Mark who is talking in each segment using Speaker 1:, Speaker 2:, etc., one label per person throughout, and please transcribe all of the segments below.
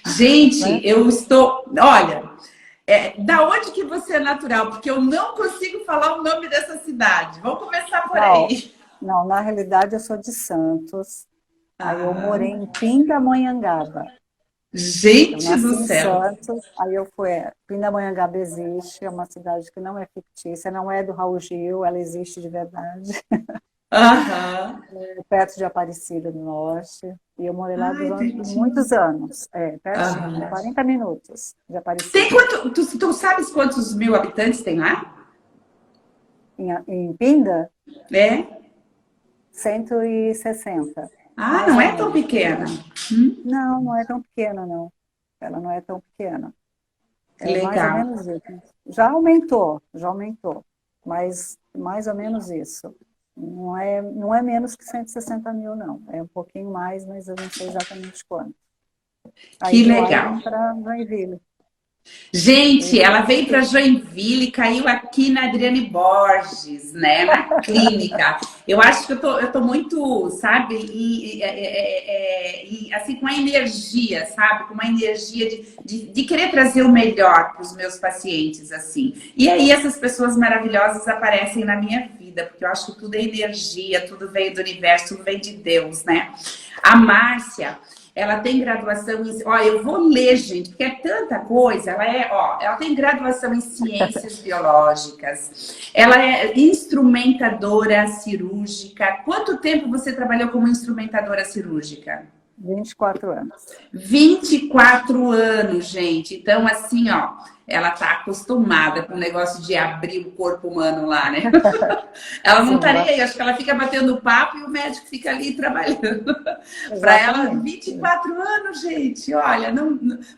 Speaker 1: Gente,
Speaker 2: né?
Speaker 1: eu estou... Olha, da onde que você é natural? Porque eu não consigo falar o nome dessa cidade. Vamos começar por
Speaker 2: Não,
Speaker 1: aí.
Speaker 2: não, na realidade eu sou de Santos. Aí eu morei
Speaker 1: Aham.
Speaker 2: em Pindamonhangaba. Eu
Speaker 1: Gente
Speaker 2: nasci
Speaker 1: do
Speaker 2: em
Speaker 1: céu.
Speaker 2: Santos, aí eu fui. Pindamonhangaba existe, é uma cidade que não é fictícia, não é do Raul Gil, ela existe de verdade,
Speaker 1: Aham.
Speaker 2: é perto de Aparecida do Norte. E eu morei lá
Speaker 1: Ai,
Speaker 2: durante
Speaker 1: pertinho.
Speaker 2: muitos anos, pertinho,
Speaker 1: Aham.
Speaker 2: 40 minutos de
Speaker 1: Tem
Speaker 2: Aparecida.
Speaker 1: quanto... Tu sabes quantos mil habitantes tem lá?
Speaker 2: Em Pinda,
Speaker 1: É?
Speaker 2: 160,
Speaker 1: Ah,
Speaker 2: mais
Speaker 1: não
Speaker 2: ou
Speaker 1: é tão
Speaker 2: menos.
Speaker 1: pequena.
Speaker 2: Não, não é tão pequena, não. Ela não é tão pequena.
Speaker 1: Que
Speaker 2: É mais ou
Speaker 1: legal.
Speaker 2: menos isso. Já aumentou, mas mais ou menos isso. Não é menos que 160 mil, não. É um pouquinho mais, mas eu não sei exatamente quanto. Aí
Speaker 1: Que
Speaker 2: de lá eu
Speaker 1: legal.
Speaker 2: vim para Joinville.
Speaker 1: Gente,
Speaker 2: Esse,
Speaker 1: ela veio para Joinville e caiu aqui na Adriane Borges, né? Na clínica. Eu acho que eu tô muito, sabe, assim, com a energia, sabe? Com uma energia de querer trazer o melhor para os meus pacientes, assim. E aí essas pessoas maravilhosas aparecem na minha vida, porque eu acho que tudo é energia, tudo veio do universo, tudo vem de Deus, né? A Márcia. Ela tem graduação em... Ó, eu vou ler, gente, porque é tanta coisa. Ela tem graduação em ciências biológicas. Ela é instrumentadora cirúrgica. Quanto tempo você trabalhou como instrumentadora cirúrgica?
Speaker 2: 24 anos.
Speaker 1: 24 anos, gente. Então, assim, ó, ela tá acostumada com o negócio de abrir o corpo humano lá, né? Ela não
Speaker 2: Sim,
Speaker 1: estaria aí, acho que ela fica batendo papo e o médico fica ali trabalhando. Para ela,
Speaker 2: exatamente.
Speaker 1: 24 anos, gente, olha,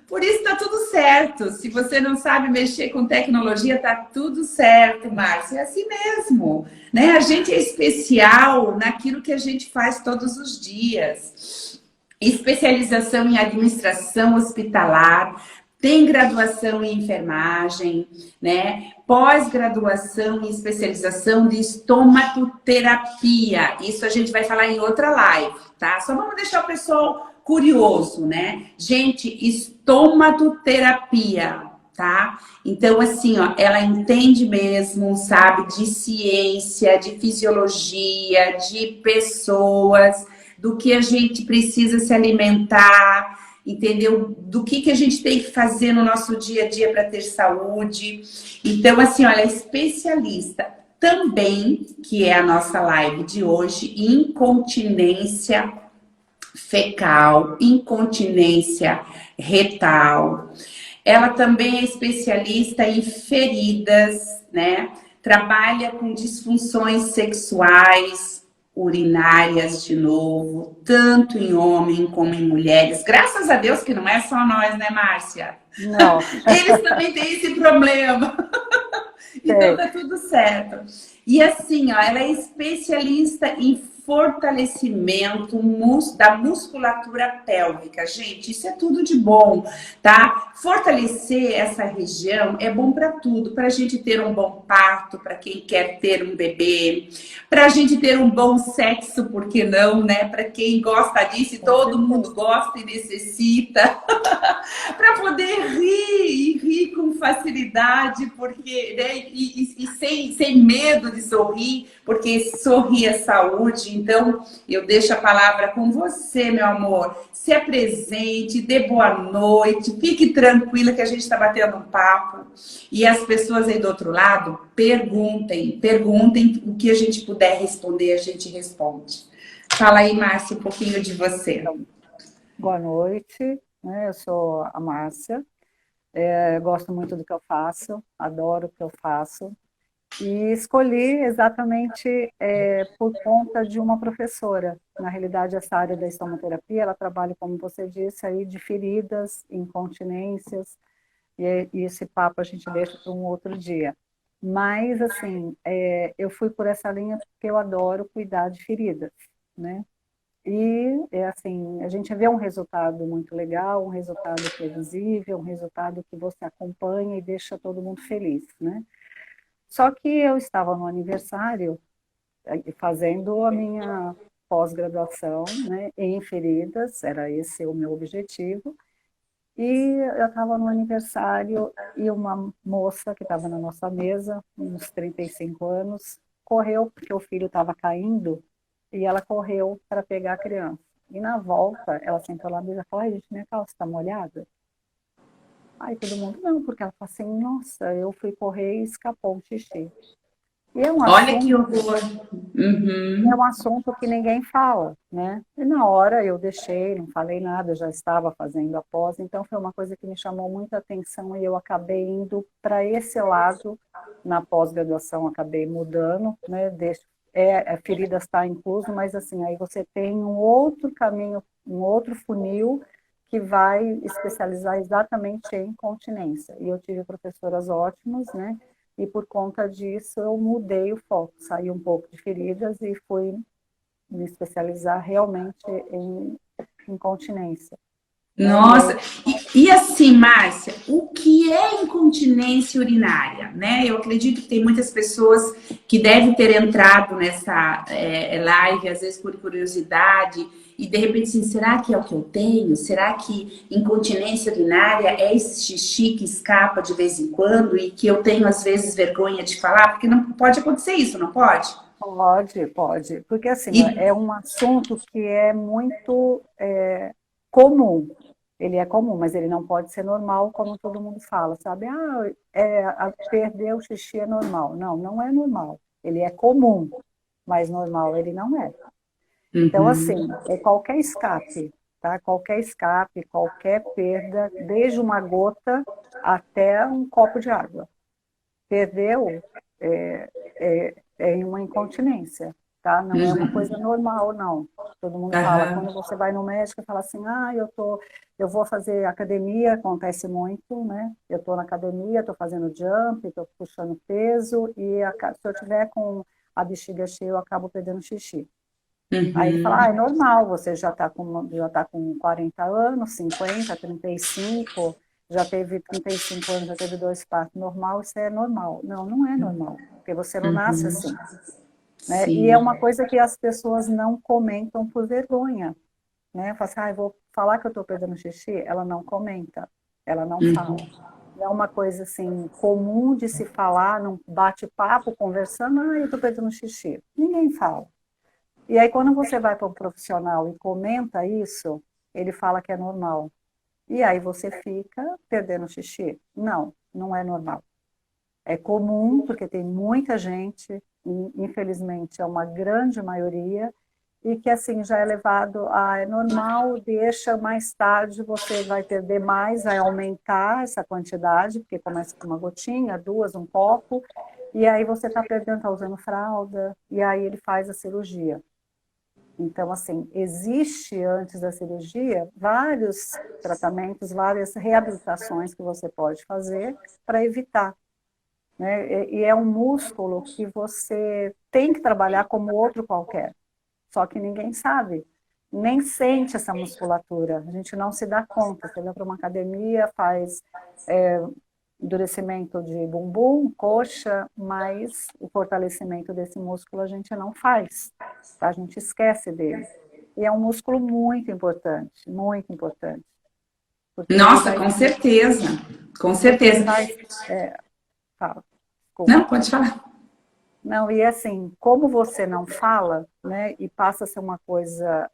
Speaker 1: por isso tá tudo certo. Se você não sabe mexer com tecnologia, tá tudo certo, Márcia. É assim mesmo, né? A gente é especial naquilo que a gente faz todos os dias. Especialização em administração hospitalar, tem graduação em enfermagem, né? Pós-graduação em especialização de estomatoterapia. Isso a gente vai falar em outra live, tá? Só vamos deixar o pessoal curioso, né? Gente, estomatoterapia, tá? Então, assim, ó, ela entende mesmo, sabe, de ciência, de fisiologia, de pessoas, do que a gente precisa se alimentar, entendeu? Do que a gente tem que fazer no nosso dia a dia para ter saúde. Então, assim, olha, especialista também, que é a nossa live de hoje, incontinência fecal, incontinência retal. Ela também é especialista em feridas, né? Trabalha com disfunções sexuais, urinárias de novo, tanto em homem como em mulheres. Graças a Deus que não é só nós, né, Márcia?
Speaker 2: Não,
Speaker 1: Eles também têm esse problema. Então
Speaker 2: tem.
Speaker 1: tá tudo certo. E assim, ó, ela é especialista em fortalecimento da musculatura pélvica. Gente, isso é tudo de bom, tá? Fortalecer essa região é bom para tudo, para a gente ter um bom parto, para quem quer ter um bebê, para a gente ter um bom sexo, por que não, né? Para quem gosta disso, e
Speaker 2: Com
Speaker 1: todo mundo
Speaker 2: certeza.
Speaker 1: gosta e necessita para poder rir e rir com facilidade, porque, né, e sem medo de sorrir, porque sorrir é saúde. Então, eu deixo a palavra com você, meu amor. Se apresente, dê boa noite, fique tranquila que a gente está batendo um papo. E as pessoas aí do outro lado, perguntem o que a gente puder responder, a gente responde. Fala aí, Márcia, um pouquinho de você.
Speaker 2: Então, boa noite, né? Eu sou a Márcia. Gosto muito do que eu faço, adoro o que eu faço. E escolhi exatamente por conta de uma professora. Na realidade, essa área da estomoterapia, ela trabalha, como você disse, aí de feridas, incontinências, e esse papo a gente deixa para um outro dia. Mas, assim, eu fui por essa linha porque eu adoro cuidar de feridas, né? E, assim, a gente vê um resultado muito legal, um resultado que é visível, um resultado que você acompanha e deixa todo mundo feliz, né? Só que eu estava no aniversário, fazendo a minha pós-graduação, né, em feridas, era esse o meu objetivo, E eu estava no aniversário e uma moça que estava na nossa mesa, uns 35 anos, correu porque o filho estava caindo e ela correu para pegar a criança. E na volta, ela sentou lá na mesa e falou: ai, gente, minha calça está molhada? Aí todo mundo, não, porque ela falou assim: nossa, eu fui correr e escapou um xixi. E
Speaker 1: Olha que horror.
Speaker 2: é um
Speaker 1: Uhum.
Speaker 2: assunto que ninguém fala, né? E na hora eu deixei, não falei nada, eu já estava fazendo a pós, então foi uma coisa que me chamou muita atenção e eu acabei indo para esse lado na pós-graduação, acabei mudando, né? A ferida está incluso, mas assim, aí você tem um outro caminho, um outro funil que vai especializar exatamente em continência. E eu tive professoras ótimas, né? E por conta disso eu mudei o foco, saí um pouco de feridas e fui me especializar realmente em incontinência, né? E
Speaker 1: Nossa,
Speaker 2: aí,
Speaker 1: e assim, Márcia, o que é incontinência urinária, né? Eu acredito que tem muitas pessoas que devem ter entrado nessa live, às vezes por curiosidade, e de repente assim, será que é o que eu tenho? Será que incontinência urinária é esse xixi que escapa de vez em quando e que eu tenho às vezes vergonha de falar? Porque não pode acontecer isso, não pode?
Speaker 2: pode, porque assim,
Speaker 1: E
Speaker 2: é um assunto que é muito comum, ele é comum, mas ele não pode ser normal, como todo mundo fala, sabe? Ah, perder o xixi é normal. Não, não é normal. Ele é comum, mas normal ele não é. Então,
Speaker 1: uhum.
Speaker 2: assim, é qualquer escape, tá? Qualquer escape, qualquer perda, desde uma gota até um copo de água. Perdeu, em uma incontinência, tá? Não é uma coisa
Speaker 1: Uhum.
Speaker 2: normal, não. Todo mundo fala,
Speaker 1: Aham.
Speaker 2: quando você vai no médico e fala assim, ah, eu vou fazer academia, acontece muito, né? Eu estou na academia, estou fazendo jump, estou puxando peso, e se eu tiver com a bexiga cheia, eu acabo perdendo xixi. Aí ele fala, ah, é
Speaker 1: Uhum.
Speaker 2: normal, você já tá com 40 anos, 50, 35, já teve 35 anos, já teve dois partos, normal, isso é normal. Não, não é normal, porque você não nasce
Speaker 1: Uhum.
Speaker 2: assim, né? E é
Speaker 1: Sim.
Speaker 2: uma coisa que as pessoas não comentam por vergonha, né? Fala assim, ah, eu vou falar que eu estou perdendo xixi, ela não comenta, ela não fala.
Speaker 1: Uhum.
Speaker 2: Não é uma coisa assim comum de se falar num bate-papo, conversando, ah, eu estou perdendo xixi. Ninguém fala. E aí, quando você vai para um profissional e comenta isso, ele fala que é normal. E aí você fica perdendo xixi? Não, não é normal. É comum, porque tem muita gente, e infelizmente é uma grande maioria, e que assim já é levado a é normal, deixa mais tarde, você vai perder mais, vai aumentar essa quantidade, porque começa com uma gotinha, duas, um copo, e aí você está perdendo, está usando fralda, e aí ele faz a cirurgia. Então, assim, existe antes da cirurgia vários tratamentos, várias reabilitações que você pode fazer para evitar, né? E é um músculo que você tem que trabalhar como outro qualquer, só que ninguém sabe, nem sente essa musculatura, a gente não se dá conta. Você vai para uma academia, faz é, endurecimento de bumbum, coxa, mas o fortalecimento desse músculo a gente não faz, tá? A gente esquece dele. E é um músculo muito importante, porque ele
Speaker 1: Nossa,
Speaker 2: vai,
Speaker 1: com certeza. Com
Speaker 2: porque ele
Speaker 1: certeza.
Speaker 2: vai, fala, desculpa.
Speaker 1: Não, pode falar.
Speaker 2: Não, e assim, como você não fala, né, e passa a ser uma coisa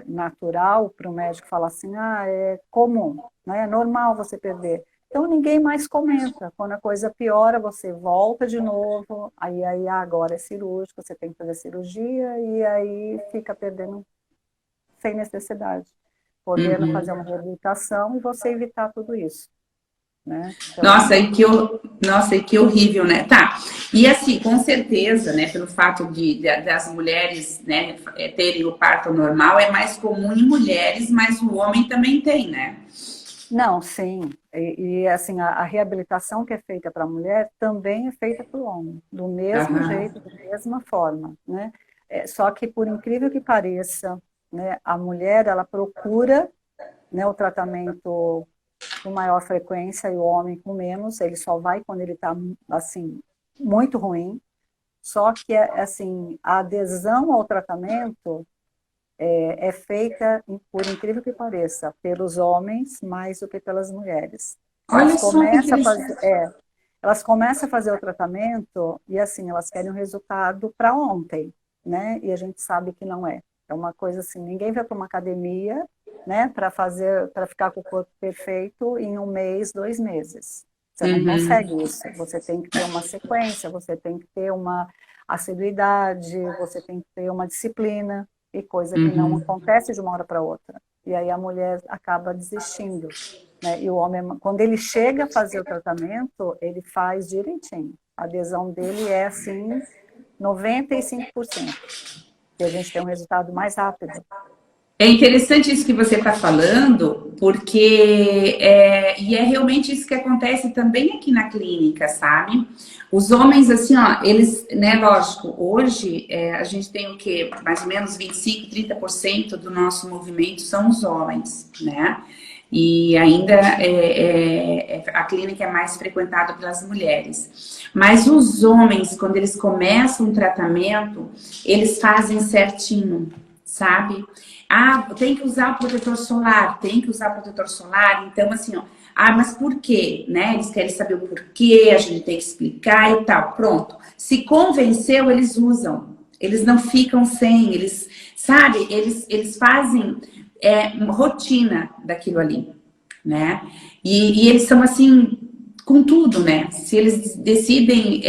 Speaker 2: natural para o médico falar assim, ah, é comum, né, é normal você perder. Então ninguém mais comenta. Quando a coisa piora, você volta de novo, agora é cirúrgico, você tem que fazer cirurgia, e aí fica perdendo sem necessidade, podendo fazer
Speaker 1: Uhum.
Speaker 2: uma reabilitação e você evitar tudo isso, né? Então,
Speaker 1: Nossa, nossa, e que horrível, né? Tá. E assim, com certeza, né, pelo fato das mulheres, né, terem o parto normal, é mais comum em mulheres, mas o homem também tem, né?
Speaker 2: não, sim. Assim, a reabilitação que é feita para a mulher também é feita para o homem, do mesmo
Speaker 1: Aham.
Speaker 2: jeito, da mesma forma, né? Só que, por incrível que pareça, né, a mulher, ela procura, né, o tratamento com maior frequência e o homem com menos, ele só vai quando ele está, assim, muito ruim. Só que, assim, a adesão ao tratamento é feita, por incrível que pareça, pelos homens mais do que pelas mulheres.
Speaker 1: Olha só que interessante.
Speaker 2: Elas começam a fazer o tratamento e assim, elas querem um resultado para ontem, né? E a gente sabe que não é. É uma coisa assim, ninguém vai para uma academia, né, para ficar com o corpo perfeito em 1 mês, 2 meses. Você não consegue isso. Você tem que ter uma sequência, você tem que ter uma assiduidade, você tem que ter uma disciplina, e coisa que não acontece de uma hora para outra. E aí a mulher acaba desistindo, né? E o homem, quando ele chega a fazer o tratamento, ele faz direitinho. A adesão dele é assim, 95%. E a gente tem um resultado mais rápido.
Speaker 1: É interessante isso que você está falando, porque e é realmente isso que acontece também aqui na clínica, sabe? Os homens, assim, ó, eles, né, lógico, hoje a gente tem o quê? Mais ou menos 25, 30% do nosso movimento são os homens, né? E ainda a clínica é mais frequentada pelas mulheres. Mas os homens, quando eles começam o tratamento, eles fazem certinho, sabe? Ah, tem que usar o protetor solar, tem que usar o protetor solar. Então, assim, ó, mas por quê? Né? Eles querem saber o porquê, a gente tem que explicar e tal. Pronto. Se convenceu, eles usam. Eles não ficam sem, eles, sabe? Eles fazem rotina daquilo ali, né? E eles são assim com tudo, né? Se eles decidem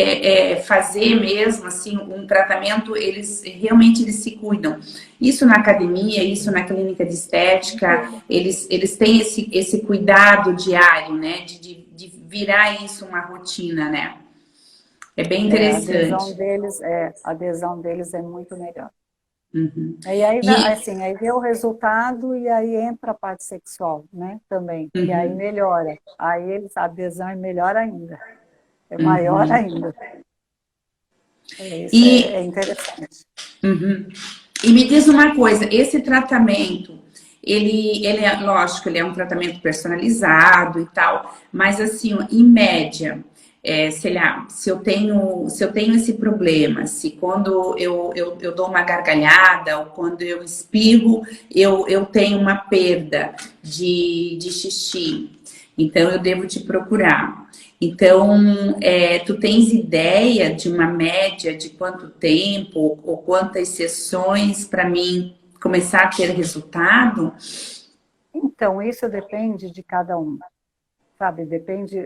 Speaker 1: fazer mesmo assim um tratamento, eles realmente se cuidam. Isso na academia, isso na clínica de estética, eles têm esse cuidado diário, né? De virar isso uma rotina, né? É bem interessante.
Speaker 2: A adesão deles é muito melhor.
Speaker 1: Uhum.
Speaker 2: E aí, assim, aí vê o resultado e aí entra a parte sexual, né, também. E aí melhora. Aí a adesão é melhor ainda. É maior ainda. Isso é interessante.
Speaker 1: E me diz uma coisa, esse tratamento, ele é, lógico, ele é um tratamento personalizado e tal, mas assim, ó, em média, sei lá, se eu tenho esse problema, se quando eu dou uma gargalhada ou quando eu espirro, eu tenho uma perda de xixi, então eu devo te procurar. Então, tu tens ideia de uma média de quanto tempo ou quantas sessões para mim começar a ter resultado?
Speaker 2: Então, isso depende de cada um, sabe? Depende,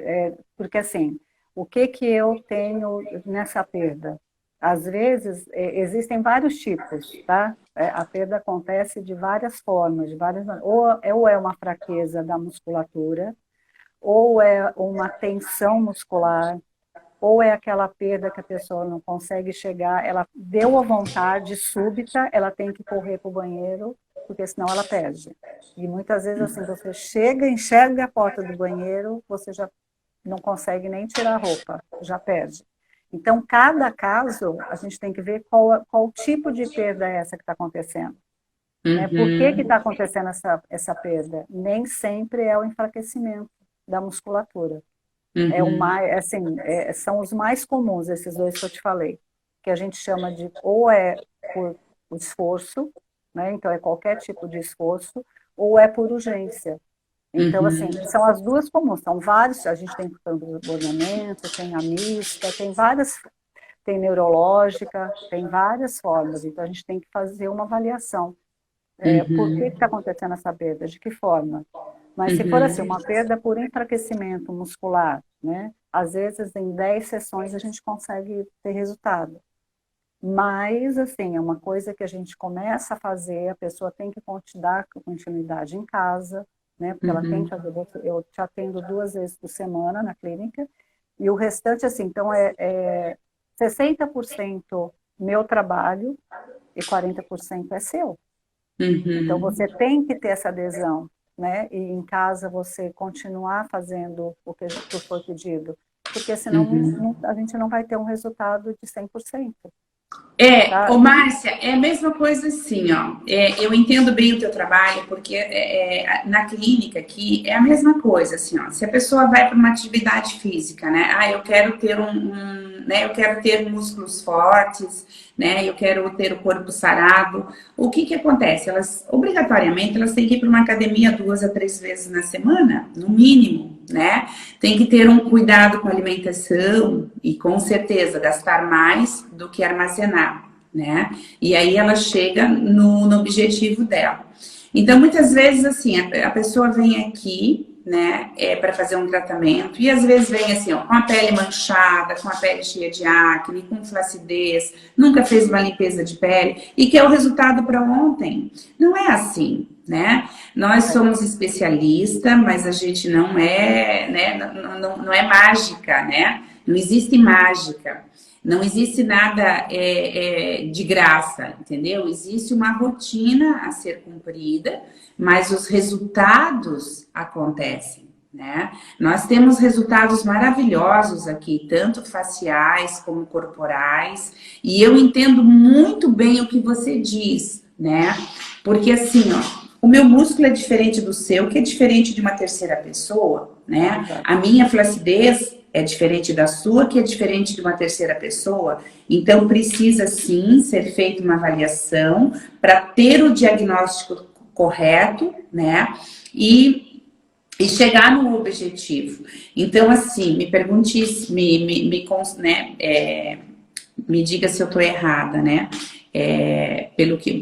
Speaker 2: porque assim, o que eu tenho nessa perda? Às vezes, existem vários tipos, tá? A perda acontece de várias formas, ou é uma fraqueza da musculatura, ou é uma tensão muscular, ou é aquela perda que a pessoa não consegue chegar, ela deu a vontade súbita, ela tem que correr para o banheiro, porque senão ela perde. E muitas vezes assim, você chega, enxerga a porta do banheiro, você já não consegue nem tirar a roupa, já perde. Então, cada caso, a gente tem que ver qual tipo de perda é essa que está acontecendo. Por que está acontecendo essa perda? Nem sempre é o enfraquecimento da musculatura. São os mais comuns, esses dois que eu te falei, que a gente chama de ou é por esforço, né? Então é qualquer tipo de esforço, ou é por urgência. Então, assim, são as duas comuns, são vários, a gente tem transbordamento, tem a mista, tem várias, tem neurológica, tem várias formas, então a gente tem que fazer uma avaliação. Por que está acontecendo essa perda? De que forma? Mas se for assim, uma perda por enfraquecimento muscular, né? Às vezes em 10 sessões a gente consegue ter resultado. Mas, assim, é uma coisa que a gente começa a fazer, a pessoa tem que dar continuidade em casa, né? Porque ela tem que fazer, eu te atendo 2 vezes por semana na clínica, e o restante, assim, então é 60% meu trabalho e 40% é seu. Então, você tem que ter essa adesão, né? E em casa você continuar fazendo o que foi pedido, porque senão a gente não vai ter um resultado de 100%. Tá?
Speaker 1: Ô Márcia, é a mesma coisa assim, ó. Eu entendo bem o teu trabalho, porque na clínica aqui é a mesma coisa, assim, ó. Se a pessoa vai para uma atividade física, né? Eu quero ter né, eu quero ter músculos fortes, né, eu quero ter o corpo sarado. O que que acontece? Elas, obrigatoriamente, elas têm que ir para uma academia 2 a 3 vezes na semana, no mínimo, né? Tem que ter um cuidado com a alimentação e, com certeza, gastar mais do que armazenar, né? E aí ela chega no objetivo dela. Então, muitas vezes, assim, a pessoa vem aqui, né, para fazer um tratamento, e às vezes vem assim, ó, com a pele manchada, com a pele cheia de acne, com flacidez, nunca fez uma limpeza de pele, e quer o resultado para ontem. Não é assim, né? Nós somos especialistas, mas a gente não é, né, não é mágica, né? Não existe mágica. Não existe nada de graça, entendeu? Existe uma rotina a ser cumprida, mas os resultados acontecem, né? Nós temos resultados maravilhosos aqui, tanto faciais como corporais, e eu entendo muito bem o que você diz, né? Porque assim, ó, o meu músculo é diferente do seu, que é diferente de uma terceira pessoa, né? A minha flacidez é diferente da sua, que é diferente de uma terceira pessoa. Então, precisa sim ser feita uma avaliação para ter o diagnóstico correto, né? E chegar no objetivo. Então, assim, me pergunte, né, me diga se eu estou errada, né?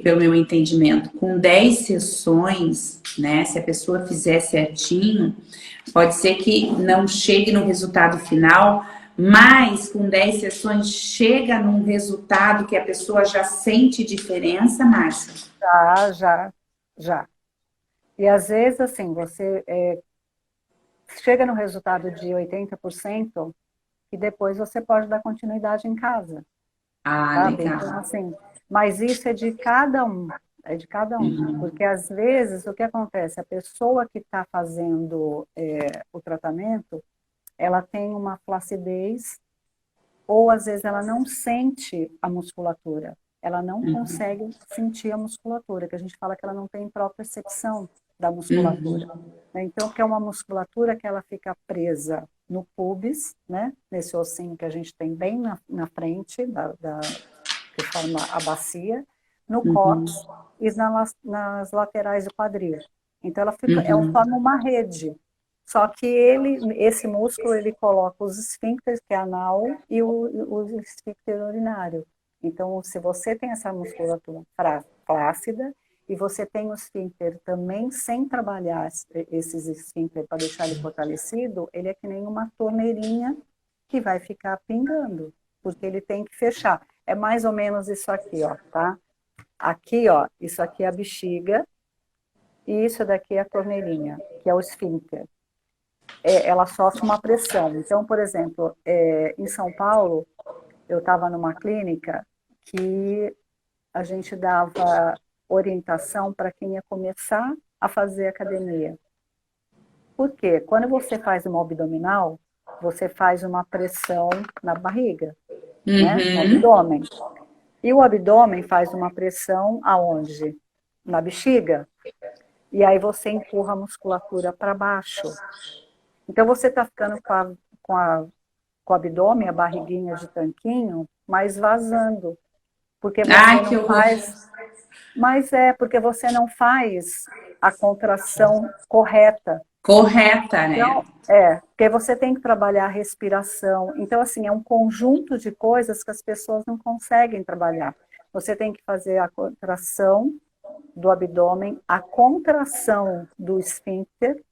Speaker 1: Pelo meu entendimento, com 10 sessões, né? Se a pessoa fizer certinho, pode ser que não chegue no resultado final, mas com 10 sessões chega num resultado que a pessoa já sente diferença, Márcia?
Speaker 2: Já. E às vezes, assim, você chega no resultado de 80% e depois você pode dar continuidade em casa,
Speaker 1: Ah,
Speaker 2: sabe?
Speaker 1: legal.
Speaker 2: Então, assim, mas isso é de cada um. Porque às vezes o que acontece? A pessoa que está fazendo o tratamento, ela tem uma flacidez, ou às vezes ela não sente a musculatura, ela não consegue sentir a musculatura, que a gente fala que ela não tem propriocepção da musculatura. Então, que é uma musculatura que ela fica presa no pubis, né? Nesse ossinho que a gente tem bem na frente, que forma a bacia, no cóccix e nas laterais do quadril. Então, ela forma uma rede. Só que esse músculo, ele coloca os esfíncteres, que é anal, e o esfíncter urinário. Então, se você tem essa musculatura flácida, e você tem o esfíncter também sem trabalhar esses esfíncteres para deixar ele fortalecido, ele é que nem uma torneirinha que vai ficar pingando, porque ele tem que fechar. É mais ou menos isso aqui, ó, tá? Aqui, ó, isso aqui é a bexiga, e isso daqui é a torneirinha, que é o esfíncter. Ela sofre uma pressão. Então, por exemplo, em São Paulo, eu estava numa clínica que a gente dava orientação para quem ia começar a fazer academia. Por quê? Quando você faz uma abdominal, você faz uma pressão na barriga, né? No abdômen. E o abdômen faz uma pressão aonde? Na bexiga. E aí você empurra a musculatura para baixo. Então você está ficando com o abdômen, a barriguinha de tanquinho, mas vazando. Porque você não faz. Mas porque você não faz a contração correta.
Speaker 1: Correta, né?
Speaker 2: Então, porque você tem que trabalhar a respiração. Então, assim, é um conjunto de coisas que as pessoas não conseguem trabalhar. Você tem que fazer a contração do abdômen, a contração do esfíncter,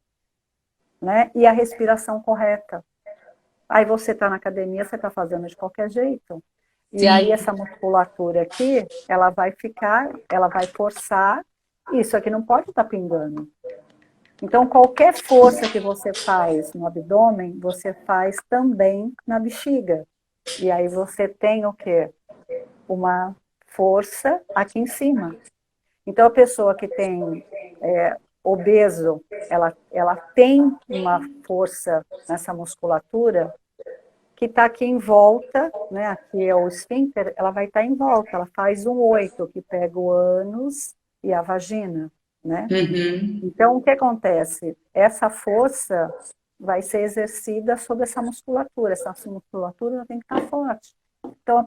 Speaker 2: né? E a respiração correta. Aí você está na academia, você está fazendo de qualquer jeito. E
Speaker 1: Sim.
Speaker 2: aí essa musculatura aqui, ela vai forçar, isso aqui não pode estar pingando. Então, qualquer força que você faz no abdômen, você faz também na bexiga. E aí você tem o quê? Uma força aqui em cima. Então, a pessoa que tem obeso, ela tem uma força nessa musculatura que está aqui em volta, né? Aqui é o esfíncter, ela vai estar em volta, ela faz um 8, que pega o ânus e a vagina, né? Então, o que acontece? Essa força vai ser exercida sobre essa musculatura. Essa musculatura tem que estar forte. Então,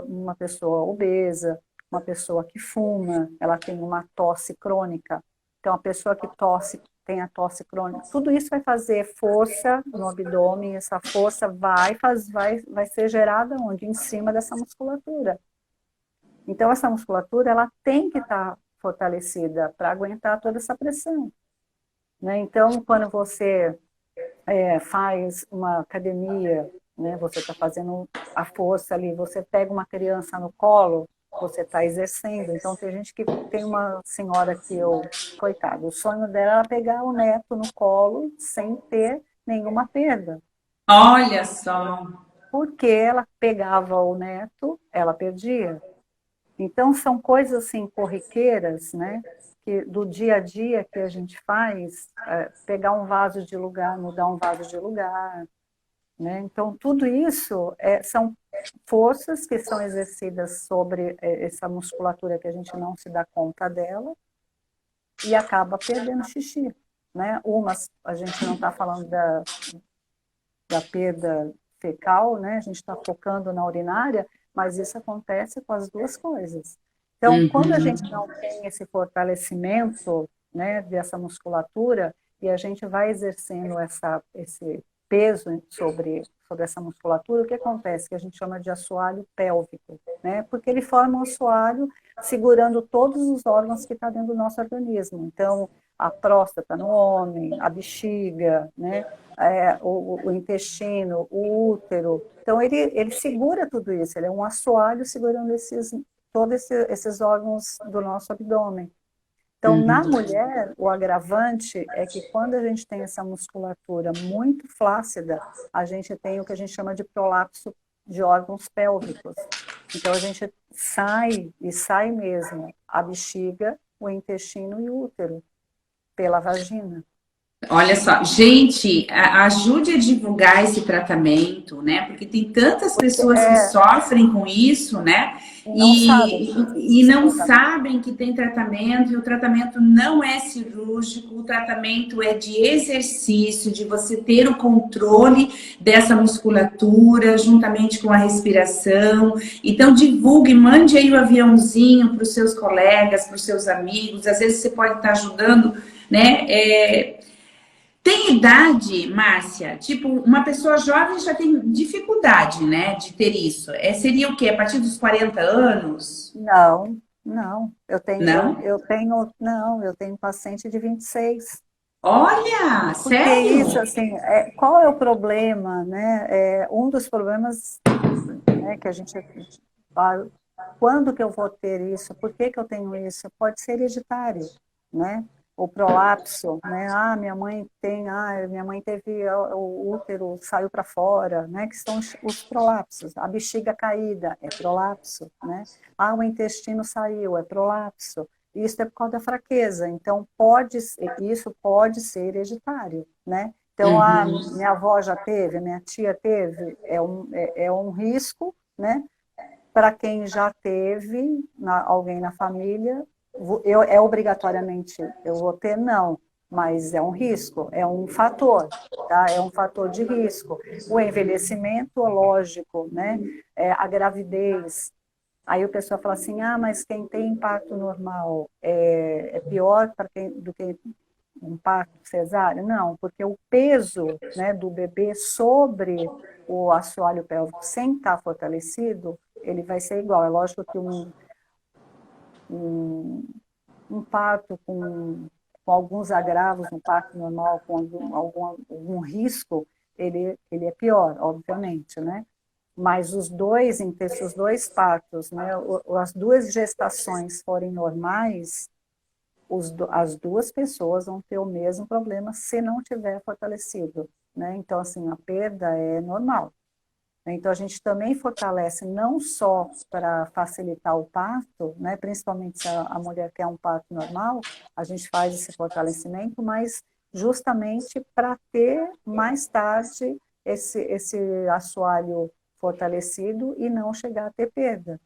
Speaker 2: uma pessoa obesa, uma pessoa que fuma, ela tem uma tosse crônica. Então, a pessoa que tem a tosse crônica, tudo isso vai fazer força no abdômen, essa força vai ser gerada onde? Em cima dessa musculatura. Então, essa musculatura, ela tem que estar fortalecida para aguentar toda essa pressão, né? Então, quando você faz uma academia, né, você está fazendo a força ali, você pega uma criança no colo, você está exercendo. Então, tem gente que tem uma senhora que coitada, o sonho dela era pegar o neto no colo sem ter nenhuma perda.
Speaker 1: Olha só.
Speaker 2: Porque ela pegava o neto, ela perdia. Então, são coisas assim, corriqueiras, né? Que, do dia a dia que a gente faz, pegar um vaso de lugar, mudar um vaso de lugar, né? Então, tudo isso são forças que são exercidas sobre essa musculatura que a gente não se dá conta dela e acaba perdendo xixi, né? Umas, a gente não está falando da perda fecal, né? A gente está focando na urinária, mas isso acontece com as duas coisas. Então, quando a gente não tem esse fortalecimento, né, dessa musculatura, e a gente vai exercendo esse peso sobre essa musculatura, o que acontece? Que a gente chama de assoalho pélvico, né? Porque ele forma um assoalho segurando todos os órgãos que estão dentro do nosso organismo. Então, a próstata no homem, a bexiga, né? O intestino, o útero. Então, ele segura tudo isso, ele é um assoalho segurando todos esses órgãos do nosso abdômen. Então, na mulher, o agravante é que quando a gente tem essa musculatura muito flácida, a gente tem o que a gente chama de prolapso de órgãos pélvicos. Então, a gente sai mesmo, a bexiga, o intestino e o útero, pela vagina.
Speaker 1: Olha só, gente, ajude a divulgar esse tratamento, né? Porque tem tantas pessoas que sofrem com isso, né? E não sabem que tem tratamento, e o tratamento não é cirúrgico, o tratamento é de exercício, de você ter o controle dessa musculatura, juntamente com a respiração. Então, divulgue, mande aí o aviãozinho para os seus colegas, para os seus amigos, às vezes você pode estar ajudando, né? Tem idade, Márcia? Tipo, uma pessoa jovem já tem dificuldade, né, de ter isso. Seria o quê? A partir dos 40 anos?
Speaker 2: Não, não.
Speaker 1: Não?
Speaker 2: Eu tenho paciente de 26.
Speaker 1: Olha,
Speaker 2: Porque isso,
Speaker 1: sério?
Speaker 2: assim, qual é o problema, né? Um dos problemas, né, que a gente fala, quando que eu vou ter isso? Por que que eu tenho isso? Pode ser hereditário, né? O prolapso, né? Minha mãe teve o útero saiu para fora, né? Que são os prolapsos. A bexiga caída é prolapso, né? O intestino saiu, é prolapso. Isso é por causa da fraqueza. Então, isso pode ser hereditário, né? Então, a minha avó já teve, a minha tia teve, é um risco, né? Para quem já teve alguém na família, obrigatoriamente eu vou ter? Não, mas é um risco, é um fator, tá? É um fator de risco. O envelhecimento, lógico, né? A gravidez. Aí o pessoal fala assim, mas quem tem parto normal é pior do que um parto cesárea? Não, porque o peso, né, do bebê sobre o assoalho pélvico sem estar fortalecido, ele vai ser igual. É lógico que um parto com alguns agravos, um parto normal com algum risco, ele é pior, obviamente, né? Mas se os dois partos, né, as duas gestações forem normais, as duas pessoas vão ter o mesmo problema se não tiver fortalecido, né? Então, assim, a perda é normal. Então, a gente também fortalece não só para facilitar o parto, né? Principalmente se a mulher quer um parto normal, a gente faz esse fortalecimento, mas justamente para ter mais tarde esse assoalho fortalecido e não chegar a ter perda.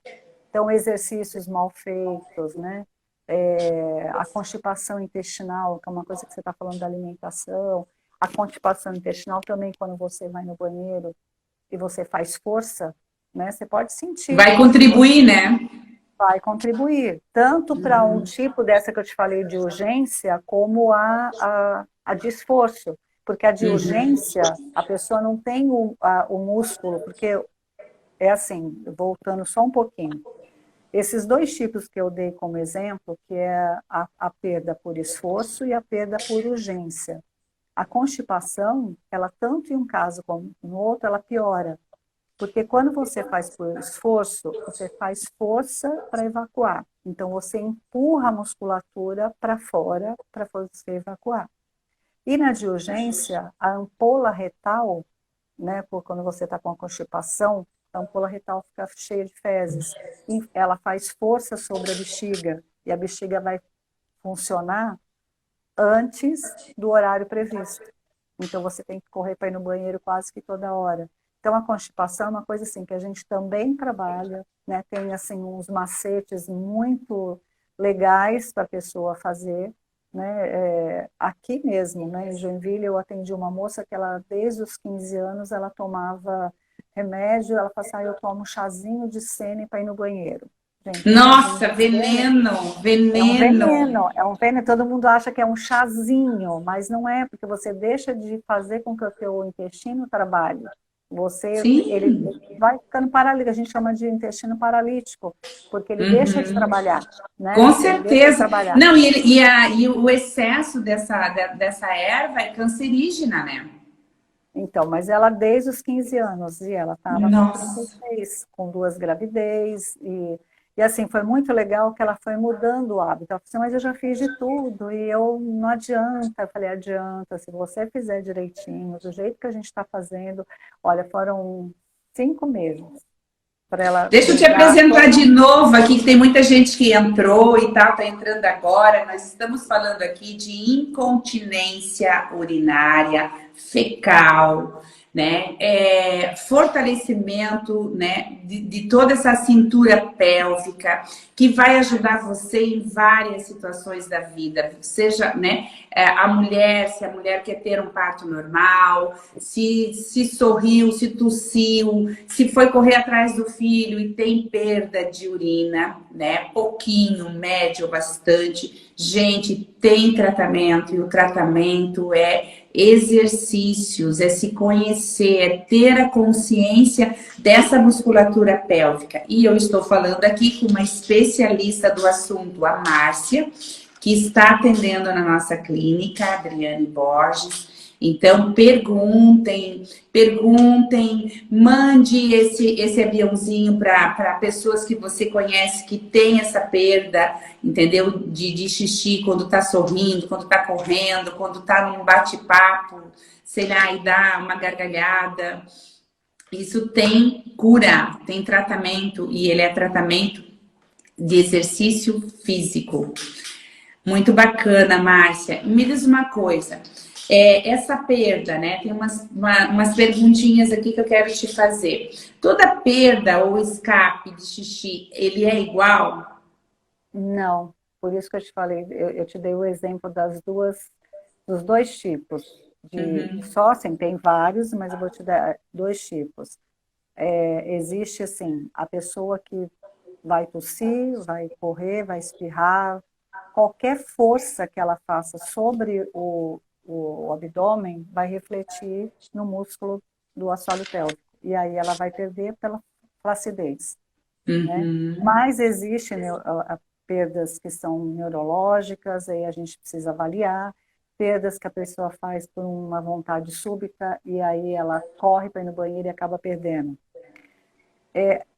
Speaker 2: Então, exercícios mal feitos, né? A constipação intestinal, que é uma coisa que você está falando da alimentação, A constipação intestinal também, quando você vai no banheiro e você faz força, né, você pode sentir.
Speaker 1: Vai contribuir, né?
Speaker 2: Vai contribuir, tanto para um tipo dessa que eu te falei de urgência, como a de esforço. Porque a de urgência, a pessoa não tem o músculo, porque é assim, voltando só um pouquinho. Esses dois tipos que eu dei como exemplo, que é a perda por esforço e a perda por urgência. A constipação, ela tanto em um caso como no outro, ela piora. Porque quando você faz por esforço, você faz força para evacuar. Então, você empurra a musculatura para fora para você evacuar. E na de urgência, a ampola retal, né, quando você está com a constipação, a ampola retal fica cheia de fezes. E ela faz força sobre a bexiga. E a bexiga vai funcionar antes do horário previsto. Então, você tem que correr para ir no banheiro quase que toda hora. Então, a constipação é uma coisa assim que a gente também trabalha, né? Tem assim uns macetes muito legais para a pessoa fazer, né? Aqui mesmo, né? Em Joinville, eu atendi uma moça que ela desde os 15 anos ela tomava remédio, ela falava assim, eu tomo chazinho de sene para ir no banheiro. Gente, o chazinho
Speaker 1: Nossa,
Speaker 2: de sene
Speaker 1: veneno, veneno.
Speaker 2: é um veneno, todo mundo acha que é um chazinho, mas não é, porque você deixa de fazer com que o teu intestino trabalhe. Ele
Speaker 1: Sim.
Speaker 2: vai ficando paralítico, a gente chama de intestino paralítico, porque ele deixa de trabalhar,
Speaker 1: Com
Speaker 2: né? Ele deixa de
Speaker 1: certeza.
Speaker 2: trabalhar.
Speaker 1: Não, e o excesso dessa erva é cancerígena, né?
Speaker 2: Então, mas ela desde os 15 anos, e ela estava com
Speaker 1: Nossa.
Speaker 2: 36, com duas gravidez, e assim, foi muito legal que ela foi mudando o hábito. Ela falou assim, mas eu já fiz de tudo, e eu não adianta. Eu falei, adianta, se você fizer direitinho, do jeito que a gente está fazendo, olha, foram 5 meses para ela
Speaker 1: Deixa eu te
Speaker 2: mudar
Speaker 1: apresentar de
Speaker 2: totalmente.
Speaker 1: novo aqui, que tem muita gente que entrou e tal, tá entrando agora. Nós estamos falando aqui de incontinência urinária, fecal, né? Fortalecimento, né? De toda essa cintura pélvica, que vai ajudar você em várias situações da vida, seja, né? A mulher, se a mulher quer ter um parto normal, se sorriu, se tossiu, se foi correr atrás do filho e tem perda de urina, né? Pouquinho, médio, bastante. Gente, tem tratamento e o tratamento é exercícios, é se conhecer, é ter a consciência dessa musculatura pélvica. E eu estou falando aqui com uma especialista do assunto, a Márcia, que está atendendo na nossa clínica, a Adriane Borges. Então, perguntem, mande esse aviãozinho para pessoas que você conhece que tem essa perda, entendeu? De xixi quando está sorrindo, quando está correndo, quando está num bate-papo, sei lá, e dá uma gargalhada. Isso tem cura, tem tratamento, e ele é tratamento de exercício físico. Muito bacana, Márcia. Me diz uma coisa. Essa perda, né? Tem umas perguntinhas aqui que eu quero te fazer. Toda perda ou escape de xixi, ele é igual?
Speaker 2: Não, por isso que eu te falei, eu te dei o exemplo dos dois tipos. Só assim, tem vários, mas eu vou te dar dois tipos. Existe assim, a pessoa que vai tossir, vai correr, vai espirrar, qualquer força que ela faça sobre o abdômen vai refletir no músculo do assoalho pélvico. E aí ela vai perder pela flacidez, né? Mas existe perdas que são neurológicas, aí a gente precisa avaliar, perdas que a pessoa faz por uma vontade súbita e aí ela corre para ir no banheiro e acaba perdendo.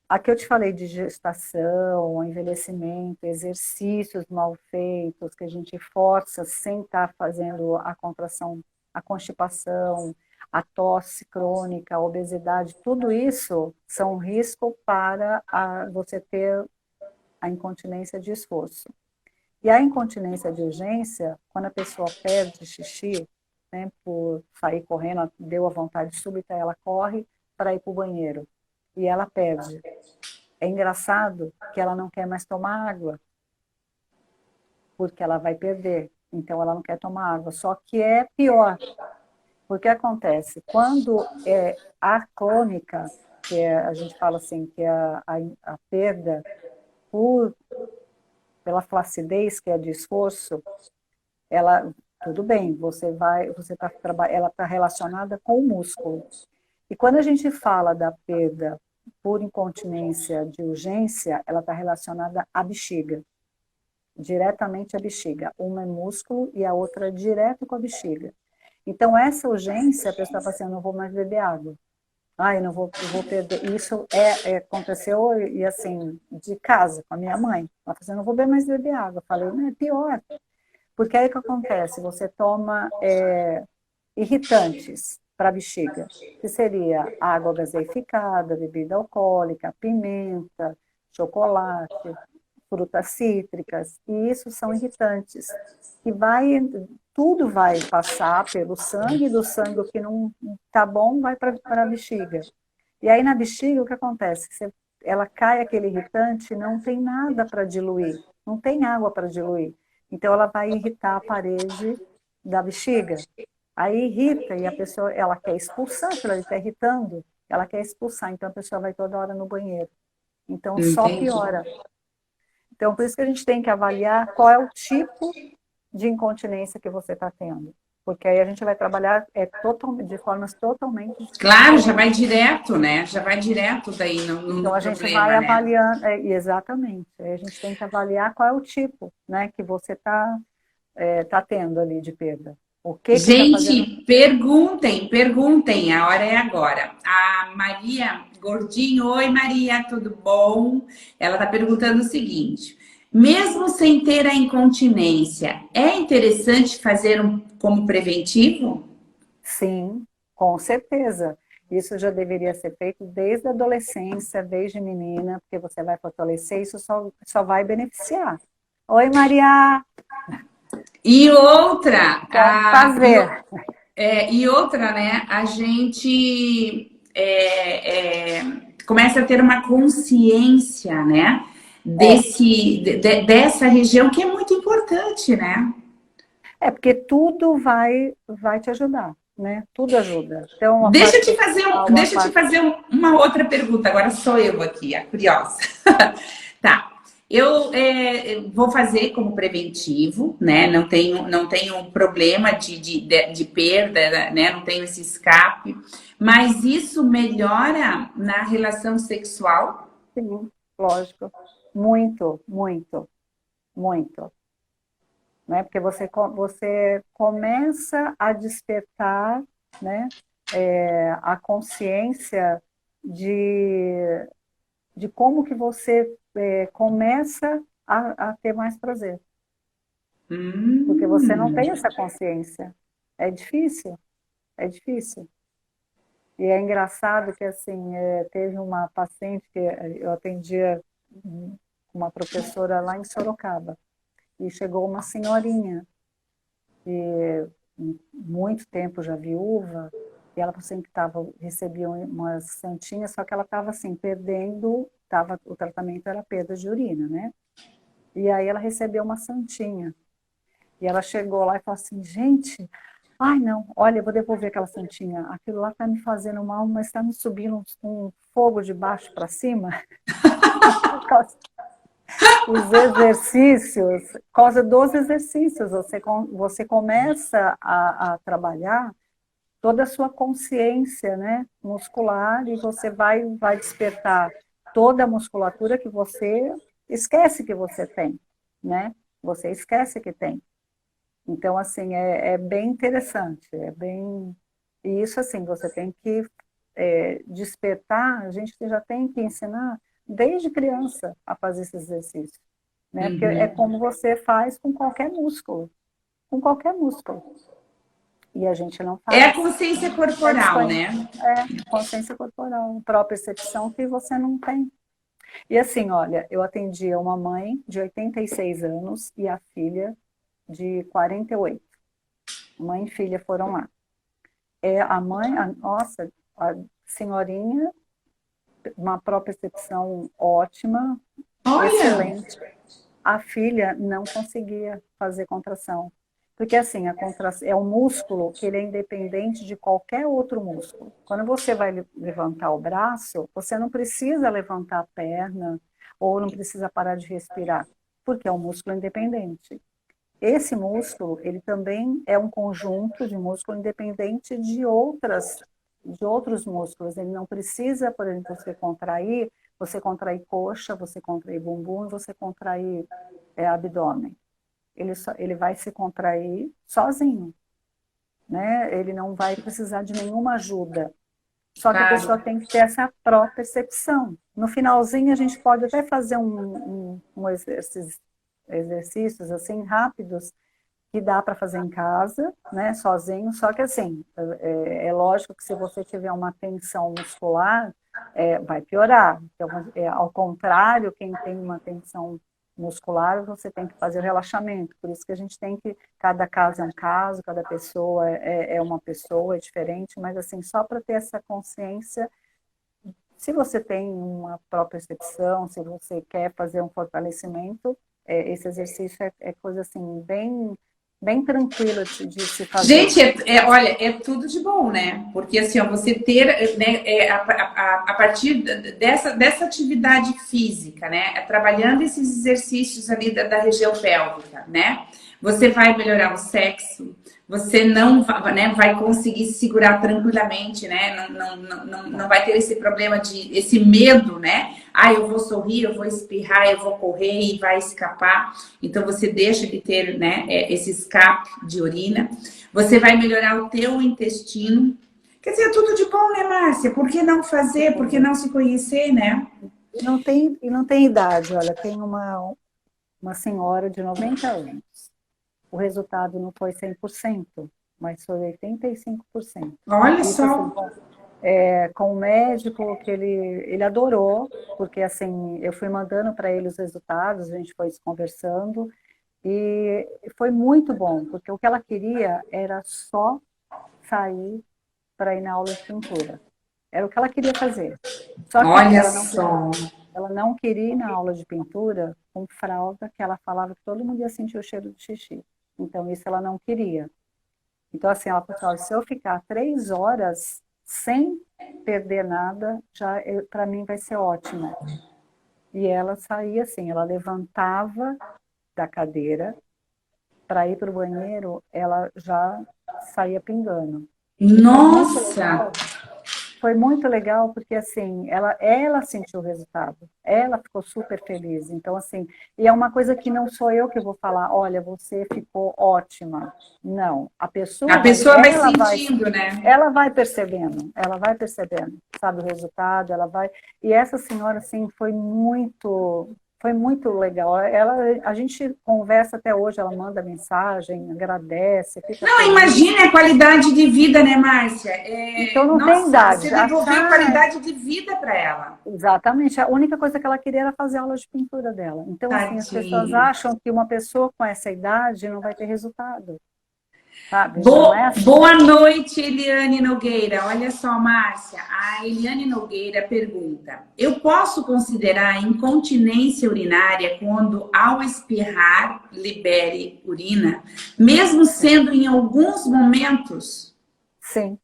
Speaker 2: Aqui eu te falei de gestação, envelhecimento, exercícios mal feitos, que a gente força sem estar fazendo a contração, a constipação, a tosse crônica, a obesidade, tudo isso são risco para você ter a incontinência de esforço. E a incontinência de urgência, quando a pessoa perde xixi, né, por sair correndo, deu a vontade súbita, ela corre para ir para o banheiro e ela perde. É engraçado que ela não quer mais tomar água, porque ela vai perder. Então ela não quer tomar água. Só que é pior, Porque acontece, quando a crônica, a gente fala assim, que é a perda por, pela flacidez, que é de esforço, ela, tudo bem, ela está relacionada com o músculo. E quando a gente fala da perda por incontinência de urgência, ela está relacionada à bexiga, diretamente à bexiga. Uma é músculo e a outra é direto com a bexiga. Então, essa urgência, a pessoa fala assim, eu não vou mais beber água. Ah, eu vou perder. Isso aconteceu, e assim, de casa, com a minha mãe. Ela falou assim, eu não vou mais beber água. Eu falei, não, é pior. Porque aí o que acontece? Você toma irritantes para a bexiga, que seria água gaseificada, bebida alcoólica, pimenta, chocolate, frutas cítricas, e isso são irritantes, que tudo vai passar pelo sangue, do sangue o que não está bom vai para a bexiga. E aí na bexiga o que acontece? Ela cai aquele irritante, não tem nada para diluir, não tem água para diluir. Então ela vai irritar a parede da bexiga. Aí irrita e a pessoa, ela quer expulsar, porque ela está irritando, ela quer expulsar, então a pessoa vai toda hora no banheiro. Então só
Speaker 1: Entendi.
Speaker 2: piora. Então, por isso que a gente tem que avaliar qual é o tipo de incontinência que você está tendo. Porque aí a gente vai trabalhar de formas totalmente
Speaker 1: Claro, já
Speaker 2: diferentes.
Speaker 1: vai direto, né? Já vai direto daí no
Speaker 2: Então, a gente vai
Speaker 1: problema, né?
Speaker 2: avaliando, exatamente. Aí a gente tem que avaliar qual é o tipo, né, que você tá tendo ali de perda. O que está fazendo?
Speaker 1: Gente, perguntem, a hora é agora. A Maria Gordinho, oi Maria, tudo bom? Ela está perguntando o seguinte: mesmo sem ter a incontinência, é interessante fazer como preventivo?
Speaker 2: Sim, com certeza. Isso já deveria ser feito desde a adolescência, desde menina, porque você vai fortalecer, isso só vai beneficiar. Oi, Maria!
Speaker 1: E outra,
Speaker 2: Bom prazer.
Speaker 1: e outra, né? A gente começa a ter uma consciência, né?
Speaker 2: É,
Speaker 1: Dessa região que é muito importante, né?
Speaker 2: porque tudo vai te ajudar, né? Tudo ajuda. Então, a parte sexual, a
Speaker 1: Deixa eu te
Speaker 2: parte...
Speaker 1: fazer uma outra pergunta. Agora sou eu aqui, a curiosa. Tá. Eu vou fazer como preventivo, né? Não tenho problema de perda, né? Não tenho esse escape. Mas isso melhora na relação sexual?
Speaker 2: Sim, lógico. Muito, muito, muito. Né? Porque você começa a despertar, né, a consciência de, de como que você começa a ter mais prazer. Porque você não
Speaker 1: Hum.
Speaker 2: tem essa consciência. É difícil, é difícil. E é engraçado que, assim, teve uma paciente que eu atendia uma professora lá em Sorocaba, e chegou uma senhorinha, e muito tempo já viúva, e ela falou assim que recebia umas santinhas, só que ela estava assim, o tratamento era perda de urina, né? E aí ela recebeu uma santinha. E ela chegou lá e falou assim, gente, ai não, olha, eu vou devolver aquela santinha. Aquilo lá está me fazendo mal, mas está me subindo um fogo de baixo para cima. Por causa os exercícios, por causa dos exercícios, você começa a trabalhar toda a sua consciência, né, muscular, e você vai despertar toda a musculatura que você esquece que você tem, né? Você esquece que tem. Então, assim, é bem interessante, E isso, assim, você tem que despertar, a gente já tem que ensinar desde criança a fazer esse exercício, né? Porque é
Speaker 1: Uhum.
Speaker 2: como você faz com qualquer músculo. E a gente não
Speaker 1: É a
Speaker 2: faz.
Speaker 1: consciência
Speaker 2: É
Speaker 1: corporal, né?
Speaker 2: consciência corporal, propriocepção que você não tem. E assim, olha, eu atendia uma mãe de 86 anos e a filha de 48. Mãe e filha foram lá. Nossa, a senhorinha, uma propriocepção ótima,
Speaker 1: Olha,
Speaker 2: excelente. A filha não conseguia fazer contração. Porque assim, a contração é um músculo que ele é independente de qualquer outro músculo. Quando você vai levantar o braço, você não precisa levantar a perna ou não precisa parar de respirar, porque é um músculo independente. Esse músculo, ele também é um conjunto de músculo independente de outros músculos. Ele não precisa, por exemplo, você contrair coxa, você contrair bumbum e você contrair abdômen. Ele vai se contrair sozinho, né? Ele não vai precisar de nenhuma ajuda. Só que a pessoa tem que ter essa pró-percepção. No finalzinho, a gente pode até fazer um exercícios assim rápidos que dá para fazer em casa, né, sozinho. Só que assim, é lógico que se você tiver uma tensão muscular, vai piorar. Então, ao contrário, quem tem uma tensão muscular, você tem que fazer relaxamento. Por isso que a gente tem que, cada caso é um caso, cada pessoa é uma pessoa, é diferente, mas assim, só para ter essa consciência, se você tem uma própria percepção, se você quer fazer um fortalecimento, esse exercício é coisa assim, bem tranquila de se fazer.
Speaker 1: Gente, olha, é tudo de bom, né? Porque assim, ó, você ter, né, a partir dessa atividade física, né? Trabalhando esses exercícios ali da região pélvica, né? Você vai melhorar o sexo, você não vai, né, vai conseguir se segurar tranquilamente, né? Não vai ter esse problema esse medo, né? Ah, eu vou sorrir, eu vou espirrar, eu vou correr e vai escapar. Então você deixa de ter, né, esse escape de urina. Você vai melhorar o teu intestino. Quer dizer, é tudo de bom, né, Márcia? Por que não fazer? Por que não se conhecer, né?
Speaker 2: Não tem idade. Olha, tem uma senhora de 90 anos. O resultado não foi 100%, mas foi 85%.
Speaker 1: Olha
Speaker 2: isso,
Speaker 1: só.
Speaker 2: Assim, com o médico, que ele adorou, porque assim, eu fui mandando para ele os resultados, a gente foi conversando, e foi muito bom, porque o que ela queria era só sair para ir na aula de pintura. Era o que ela queria fazer. Só que
Speaker 1: olha só.
Speaker 2: Ela não queria ir na aula de pintura com fralda, que ela falava que todo mundo ia sentir o cheiro de xixi. Então, isso ela não queria. Então, assim, ela falou, se eu ficar 3 horas sem perder nada, já para mim vai ser ótimo. E ela saía assim, ela levantava da cadeira para ir para o banheiro, ela já saía pingando.
Speaker 1: Nossa!
Speaker 2: Foi muito legal porque, assim, ela sentiu o resultado. Ela ficou super feliz. Então, assim, e é uma coisa que não sou eu que vou falar, olha, você ficou ótima. Não. A pessoa
Speaker 1: vai sentindo, né?
Speaker 2: Ela vai percebendo, sabe, o resultado, ela vai... E essa senhora, assim, foi muito legal. A gente conversa até hoje, ela manda mensagem, agradece.
Speaker 1: Não, imagine a qualidade de vida, né, Márcia?
Speaker 2: Então não tem idade.
Speaker 1: Você devolveu qualidade de vida para ela.
Speaker 2: Exatamente. A única coisa que ela queria era fazer aula de pintura dela. Então, assim, as pessoas acham que uma pessoa com essa idade não vai ter resultado. Sabe?
Speaker 1: Boa noite, Eliane Nogueira. Olha só, Márcia, a Eliane Nogueira pergunta: eu posso considerar incontinência urinária quando, ao espirrar, libere urina, mesmo sendo em alguns momentos?
Speaker 2: Sim,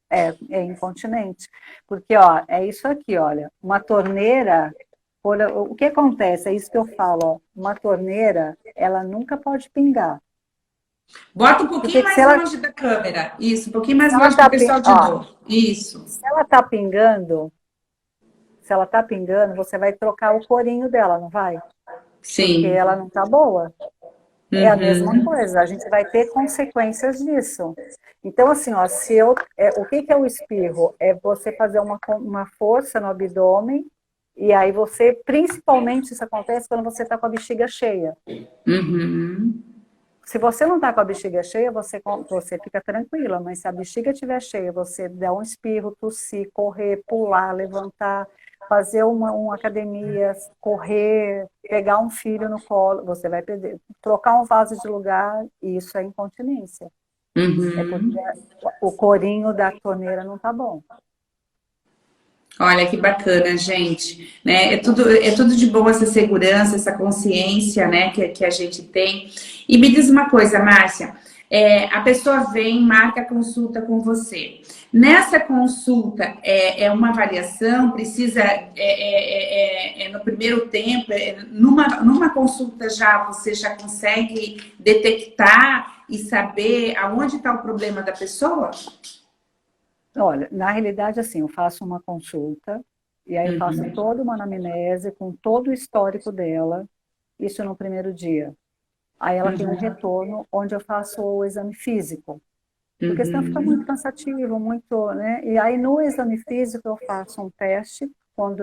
Speaker 2: é incontinente. Porque, ó, é isso aqui, olha, uma torneira, o que acontece? É isso que eu falo, ó, uma torneira, ela nunca pode pingar.
Speaker 1: Bota um pouquinho mais longe da câmera. Isso, um pouquinho mais longe do pessoal de dor. Isso.
Speaker 2: Se ela tá pingando, você vai trocar o corinho dela, não vai?
Speaker 1: Sim.
Speaker 2: Porque ela não tá boa. É a mesma coisa, a gente vai ter consequências disso. Então, assim, ó, o que é o espirro? É você fazer uma força no abdômen, e aí principalmente isso acontece quando você tá com a bexiga cheia. Se você não está com a bexiga cheia, você fica tranquila, mas se a bexiga estiver cheia, você dá um espirro, tossir, correr, pular, levantar, fazer uma academia, correr, pegar um filho no colo, você vai perder. Trocar um vaso de lugar, isso é incontinência. É porque o corinho da torneira não está bom.
Speaker 1: Olha que bacana, gente, né? É tudo de bom essa segurança, essa consciência, né, que a gente tem. E me diz uma coisa, Márcia, A pessoa vem, marca a consulta com você. Nessa consulta, uma avaliação, precisa, no primeiro tempo, numa consulta você já consegue detectar e saber aonde está o problema da pessoa?
Speaker 2: Olha, na realidade, assim, eu faço uma consulta, e aí eu faço toda uma anamnese com todo o histórico dela, isso no primeiro dia. Aí ela tem um retorno onde eu faço o exame físico, porque senão fica muito cansativo, muito, né? E aí no exame físico eu faço um teste, quando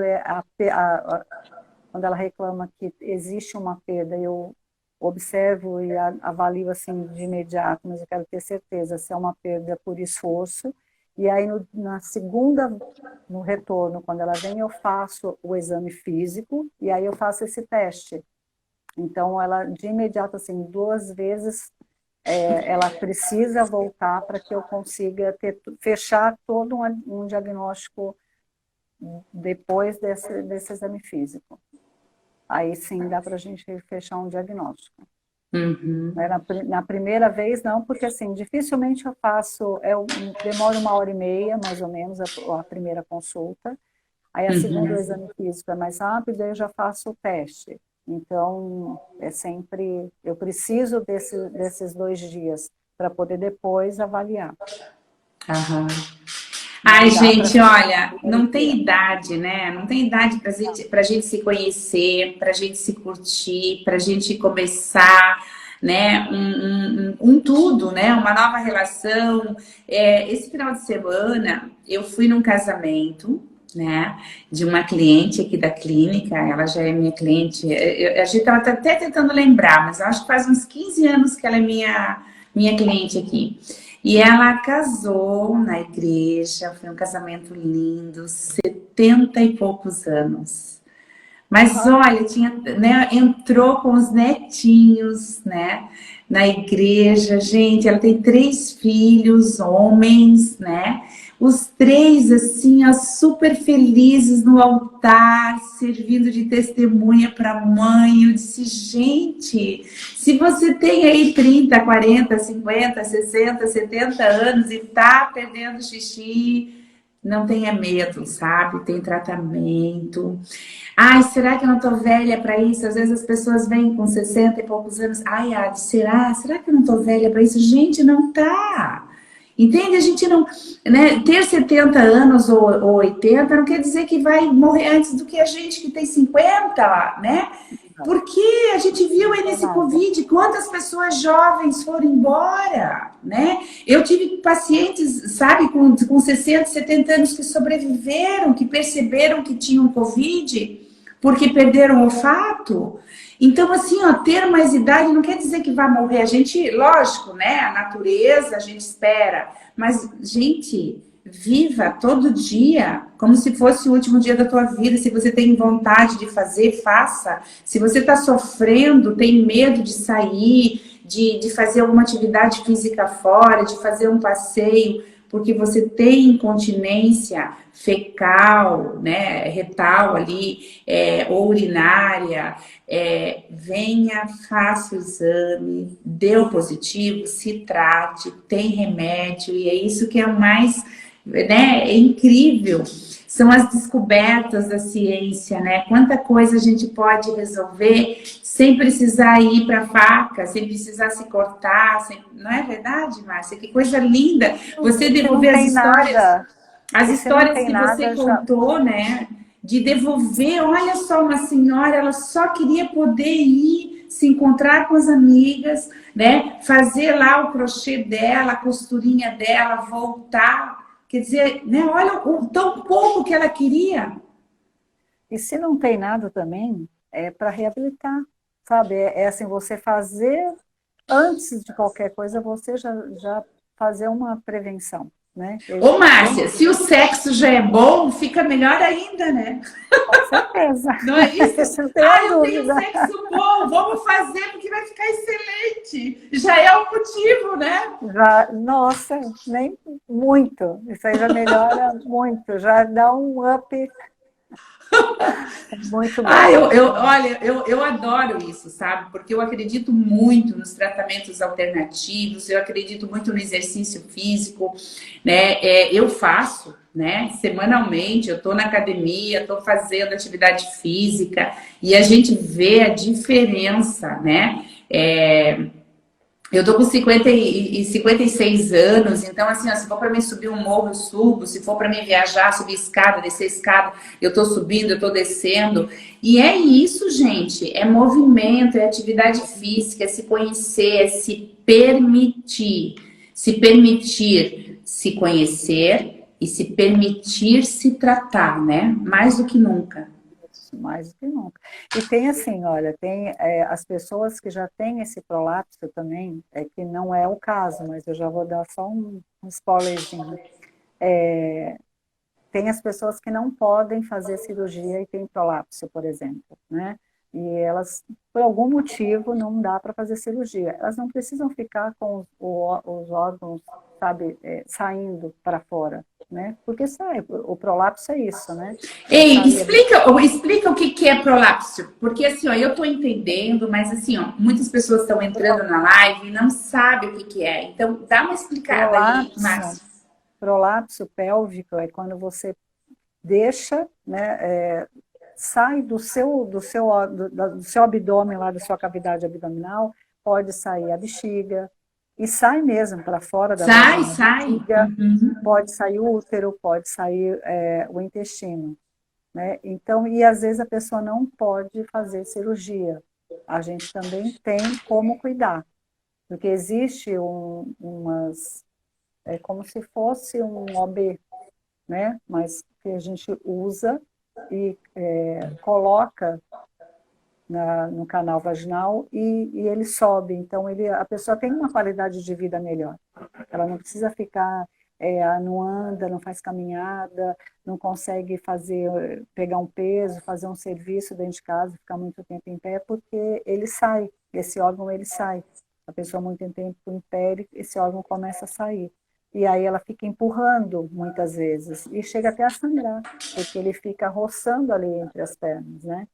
Speaker 2: quando ela reclama que existe uma perda, eu observo e avalio assim de imediato, mas eu quero ter certeza se é uma perda por esforço. E aí na segunda, no retorno, quando ela vem, eu faço o exame físico e aí eu faço esse teste. Então ela de imediato assim 2 vezes ela precisa voltar para que eu consiga fechar todo um diagnóstico depois desse exame físico. Aí sim dá para a gente fechar um diagnóstico. Na primeira vez não, porque assim, dificilmente eu faço, demora 1h30, mais ou menos, a primeira consulta. Aí a segunda, o exame físico é mais rápido, aí eu já faço o teste. Então, eu preciso desses 2 dias para poder depois avaliar.
Speaker 1: Aham. Ai, gente, olha, não tem idade, né? Não tem idade pra gente se conhecer, pra gente se curtir, pra gente começar, né? Um tudo, né? Uma nova relação. Esse final de semana, eu fui num casamento, né? De uma cliente aqui da clínica, ela já é minha cliente. A gente tava até tentando lembrar, mas eu acho que faz uns 15 anos que ela é minha cliente aqui. E ela casou na igreja, foi um casamento lindo, 70 e poucos anos. Mas olha, né, entrou com os netinhos, né, na igreja, gente, ela tem 3 filhos, homens, né? Os 3, assim, ó, super felizes no altar, servindo de testemunha para a mãe. Eu disse, gente, se você tem aí 30, 40, 50, 60, 70 anos e tá perdendo xixi, não tenha medo, sabe? Tem tratamento. Ai, será que eu não tô velha para isso? Às vezes as pessoas vêm com 60 e poucos anos. Ai, Adi, será? Será que eu não tô velha para isso? Gente, não tá. Entende? A gente não, né, ter 70 anos ou 80 não quer dizer que vai morrer antes do que a gente que tem 50, né? Porque a gente viu aí nesse Covid quantas pessoas jovens foram embora, né? Eu tive pacientes, sabe, com 60, 70 anos que sobreviveram, que perceberam que tinham Covid porque perderam o olfato. Então, assim, ó, ter mais idade não quer dizer que vai morrer. A gente, lógico, né? A natureza, a gente espera. Mas, gente, viva todo dia como se fosse o último dia da tua vida. Se você tem vontade de fazer, faça. Se você está sofrendo, tem medo de sair, de fazer alguma atividade física fora, de fazer um passeio, porque você tem incontinência fecal, né, retal ali, ou urinária, venha, faça o exame, deu positivo, se trate, tem remédio, e é isso que é o mais, né, é incrível. São as descobertas da ciência, né? Quanta coisa a gente pode resolver sem precisar ir para a faca, sem precisar se cortar, não é verdade, Márcia? Que coisa linda você devolver as histórias que você contou, né? De devolver, olha só, uma senhora, ela só queria poder ir se encontrar com as amigas, né? Fazer lá o crochê dela, a costurinha dela, voltar. Quer dizer, né? Olha o tão pouco que ela queria.
Speaker 2: E se não tem nada também, é para reabilitar, sabe? É assim, você fazer, antes de qualquer coisa, você já fazer uma prevenção, né?
Speaker 1: Ô, Márcia, se o sexo já é bom, fica melhor ainda, né?
Speaker 2: Com certeza.
Speaker 1: Não é isso?
Speaker 2: Não tenho
Speaker 1: Eu
Speaker 2: dúvida.
Speaker 1: tenho sexo bom, vamos fazer porque vai ficar excelente. Já é um motivo, né?
Speaker 2: Já, nossa, nem muito. Isso aí já melhora muito, já dá um up. Muito bom.
Speaker 1: Ah, olha, eu adoro isso, sabe? Porque eu acredito muito nos tratamentos alternativos, eu acredito muito no exercício físico, né? Eu faço, né? Semanalmente, eu tô na academia, tô fazendo atividade física e a gente vê a diferença, né? Eu tô com 56 anos, então assim, ó, se for para mim subir um morro, eu subo, se for para mim viajar, subir escada, descer escada, eu tô subindo, eu tô descendo. E é isso, gente, é movimento, é atividade física, é se conhecer, é se permitir se conhecer e se permitir se tratar, né? Mais do que nunca.
Speaker 2: Mais do que nunca. E tem assim, olha, tem as pessoas que já têm esse prolapso também, que não é o caso, mas eu já vou dar só um spoilerzinho. Tem as pessoas que não podem fazer cirurgia e tem prolapso, por exemplo, né? E elas, por algum motivo, não dá para fazer cirurgia. Elas não precisam ficar com os órgãos, sabe, saindo para fora, né? Porque sai, o prolapso é isso, né?
Speaker 1: Ei, explica o que é prolapso, porque assim, ó, eu tô entendendo, mas assim, ó, muitas pessoas estão entrando na live e não sabem o que é. Então, dá uma explicada aí,
Speaker 2: Prolapso,
Speaker 1: Márcio.
Speaker 2: prolapso pélvico é quando você deixa, né, sai do seu abdômen, lá da sua cavidade abdominal, pode sair a bexiga, e sai mesmo para fora da
Speaker 1: Sai,
Speaker 2: vagina,
Speaker 1: sai.
Speaker 2: bexiga,
Speaker 1: Uhum.
Speaker 2: pode sair o útero, pode sair o intestino, né? Então, e às vezes a pessoa não pode fazer cirurgia. A gente também tem como cuidar, porque existe é como se fosse um OB, né? Mas que a gente usa e coloca no canal vaginal e ele sobe. Então, a pessoa tem uma qualidade de vida melhor. Ela não precisa ficar, não anda, não faz caminhada, não consegue pegar um peso, fazer um serviço dentro de casa, ficar muito tempo em pé, porque ele sai, esse órgão ele sai. A pessoa muito tempo em pé, esse órgão começa a sair. E aí ela fica empurrando muitas vezes e chega até a sangrar, porque ele fica roçando ali entre as pernas, né?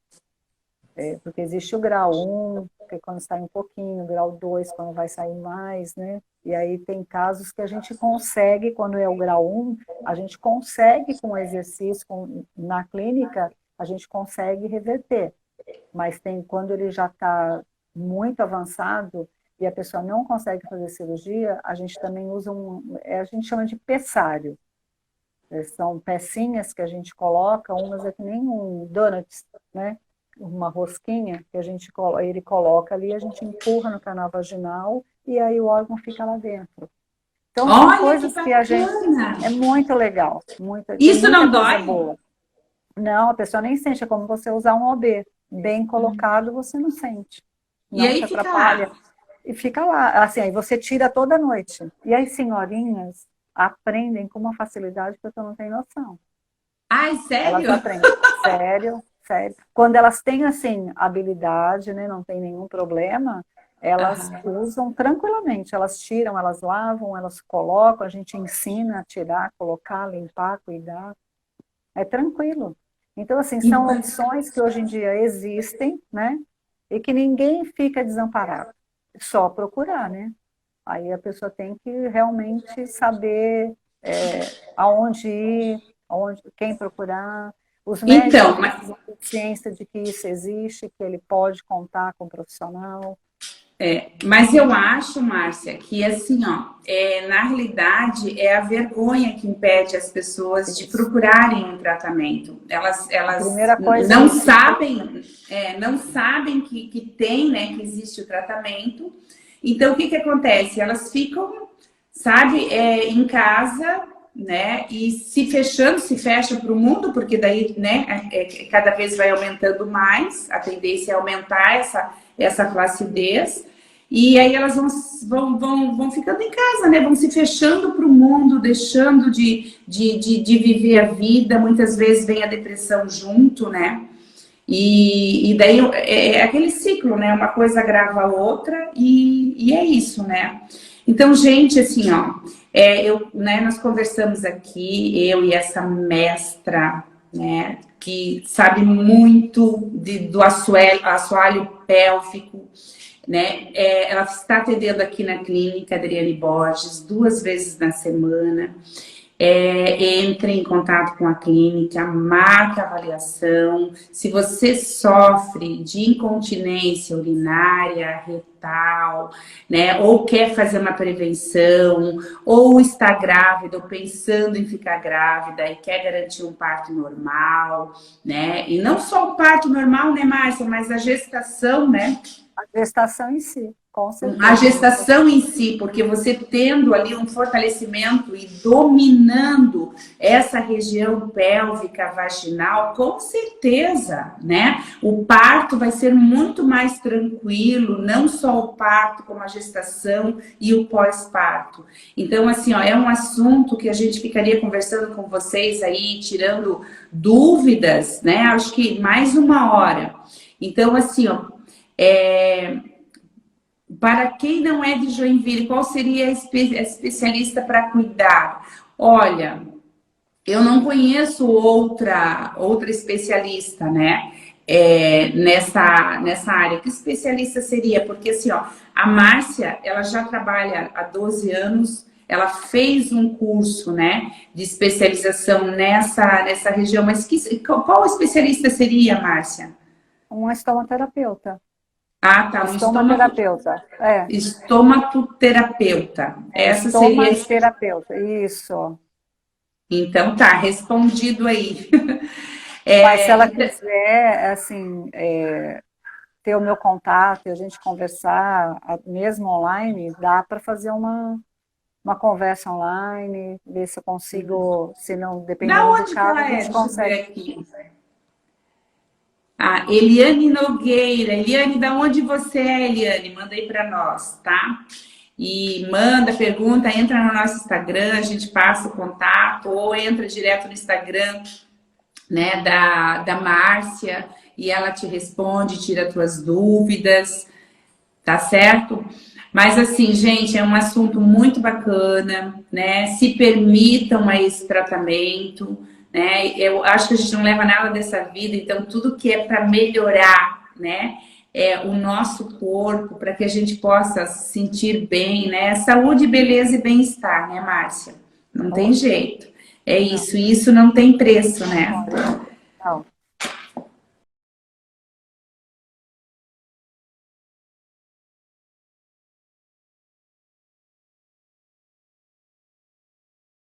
Speaker 2: Porque existe o grau 1, que é quando sai um pouquinho, o grau 2, quando vai sair mais, né? E aí tem casos que a gente consegue, quando é o grau 1, a gente consegue com exercício, na clínica, a gente consegue reverter. Mas tem quando ele já está muito avançado e a pessoa não consegue fazer cirurgia, a gente também usa a gente chama de pessário. São pecinhas que a gente coloca, umas é que nem um donuts, né? Uma rosquinha que ele coloca ali, a gente empurra no canal vaginal e aí o órgão fica lá dentro. Então são
Speaker 1: Olha que
Speaker 2: coisas que a gente
Speaker 1: bacana.
Speaker 2: é muito legal, tem
Speaker 1: Isso
Speaker 2: muita
Speaker 1: não
Speaker 2: coisa
Speaker 1: dói?
Speaker 2: boa. Não, a pessoa nem sente, é como você usar um OB. Bem colocado, você não sente.
Speaker 1: E
Speaker 2: Não
Speaker 1: aí
Speaker 2: te
Speaker 1: fica
Speaker 2: atrapalha.
Speaker 1: lá.
Speaker 2: E fica lá, assim, aí você tira toda noite. E as senhorinhas aprendem com uma facilidade que eu não tenho noção.
Speaker 1: Ai,
Speaker 2: Elas
Speaker 1: sério?
Speaker 2: aprendem. Sério, sério. Quando elas têm, assim, habilidade, né, não tem nenhum problema, elas
Speaker 1: Aham.
Speaker 2: usam tranquilamente. Elas tiram, elas lavam, elas colocam, a gente ensina a tirar, colocar, limpar, cuidar. É tranquilo. Então, assim,
Speaker 1: E
Speaker 2: são opções que hoje em dia existem, né? E que ninguém fica desamparado. Só procurar, né? Aí a pessoa tem que realmente saber aonde ir, quem procurar. Os médicos
Speaker 1: então,
Speaker 2: precisam ter ciência de que isso existe, que ele pode contar com um profissional.
Speaker 1: mas eu acho, Márcia, que assim, ó, na realidade é a vergonha que impede as pessoas de
Speaker 2: Isso.
Speaker 1: procurarem um tratamento.
Speaker 2: A
Speaker 1: Elas
Speaker 2: primeira coisa é
Speaker 1: não
Speaker 2: isso.
Speaker 1: sabem, não sabem que tem, né, que existe o tratamento. Então, o que que acontece? Elas ficam, sabe, em casa, né, e se fechando, se fecha para o mundo, porque daí, né, cada vez vai aumentando mais, a tendência é aumentar essa flacidez. E aí elas vão ficando em casa, né? Vão se fechando para o mundo, deixando de viver a vida. Muitas vezes vem a depressão junto, né? E daí é aquele ciclo, né? Uma coisa agrava a outra e é isso, né? Então, gente, assim, ó, nós conversamos aqui, eu e essa mestra né? Que sabe muito do assoalho pélvico, né? Ela está atendendo aqui na clínica Adriane Borges 2 vezes na semana. Entre em contato com a clínica, marca a avaliação. Se você sofre de incontinência urinária, retal, né, ou quer fazer uma prevenção, ou está grávida, ou pensando em ficar grávida e quer garantir um parto normal, né? E não só o parto normal, né, Márcia, mas a gestação, né?
Speaker 2: A gestação em si, com certeza.
Speaker 1: A gestação em si, porque você tendo ali um fortalecimento e dominando essa região pélvica, vaginal, com certeza, né? O parto vai ser muito mais tranquilo, não só o parto, como a gestação e o pós-parto. Então, assim, ó, é um assunto que a gente ficaria conversando com vocês aí, tirando dúvidas, né? Acho que mais 1 hora. Então, assim, ó, para quem não é de Joinville, qual seria a especialista para cuidar? Olha, eu não conheço outra especialista, né? Nessa área. Que especialista seria? Porque assim, ó, a Márcia, ela já trabalha há 12 anos, ela fez um curso, né, de especialização nessa região, mas qual especialista seria, Márcia?
Speaker 2: Um estomaterapeuta.
Speaker 1: Ah, tá.
Speaker 2: Estomaterapeuta.
Speaker 1: Estomatoterapeuta. Essa seria.
Speaker 2: Estomaterapeuta, isso.
Speaker 1: Então tá, respondido aí.
Speaker 2: Mas se ela quiser, assim, ter o meu contato e a gente conversar, mesmo online, dá para fazer uma conversa online, ver se eu consigo, se não, dependendo do caso, a gente consegue.
Speaker 1: Ah, Eliane Nogueira. Eliane, da onde você é, Eliane? Manda aí para nós, tá? E manda pergunta, entra no nosso Instagram, a gente passa o contato, ou entra direto no Instagram, né, da Márcia, e ela te responde, tira tuas dúvidas, tá certo? Mas assim, gente, é um assunto muito bacana, né? Se permitam a esse tratamento, né? Eu acho que a gente não leva nada dessa vida, então tudo que é para melhorar, né? O nosso corpo, para que a gente possa se sentir bem, né? Saúde, beleza e bem-estar, né, Márcia? Não tem jeito. É isso, e isso não tem preço, né?
Speaker 2: Não.